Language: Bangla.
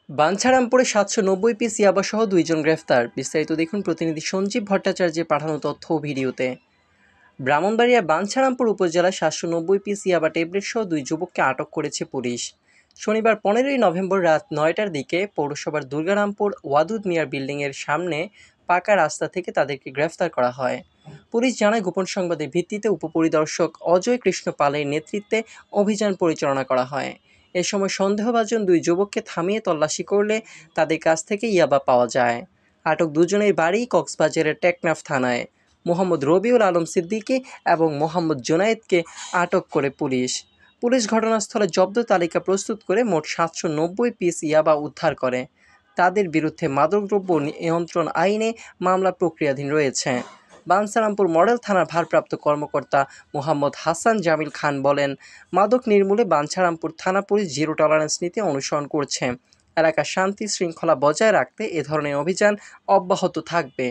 বাঞ্ছারামপুরে ৭৯০ পিস ইয়াবাসহ ২ জন গ্রেফতার। বিস্তারিত দেখুন প্রতিনিধি সঞ্জীব ভট্টাচার্যের পাঠানো তথ্য ও ভিডিওতে। ব্রাহ্মণবাড়িয়ার বাঞ্ছারামপুর উপজেলায় ৭৯০ পিস ইয়াবা ট্যাবলেটসহ ২ যুবককে আটক করেছে পুলিশ। শনিবার ১৫ই নভেম্বর রাত ৯টার দিকে পৌরসভার দুর্গারামপুর ওয়াদুদ মিয়ার বিল্ডিংয়ের সামনে পাকা রাস্তা থেকে তাদেরকে গ্রেফতার করা হয়। পুলিশ জানায়, গোপন সংবাদের ভিত্তিতে উপপরিদর্শক অজয় কৃষ্ণ পালের নেতৃত্বে অভিযান পরিচালনা করা হয়। এ সময় সন্দেহভাজন ২ যুবককে থামিয়ে তল্লাশি করলে তাদের কাছ থেকে ইয়াবা পাওয়া যায়। আটক দুজনের বাড়ি কক্সবাজারের টেকনাফ থানায়। মোহাম্মদ রবিউল আলম সিদ্দিকী এবং মোহাম্মদ জুনায়েদকে আটক করে পুলিশ ঘটনাস্থলে জব্দ তালিকা প্রস্তুত করে মোট ৭৯০ পিস ইয়াবা উদ্ধার করে। তাদের বিরুদ্ধে মাদকদ্রব্য নিয়ন্ত্রণ আইনে মামলা প্রক্রিয়াধীন রয়েছে। বাঞ্ছারামপুর মডেল থানার ভারপ্রাপ্ত কর্মকর্তা মোহাম্মদ হাসান জামিল খান বলেন, মাদক নির্মূলে বাঞ্ছারামপুর থানা পুলিশ জিরো টলারেন্স নীতি অনুসরণ করছে। এলাকার শান্তি শৃঙ্খলা বজায় রাখতে এ ধরনের অভিযান অব্যাহত থাকবে।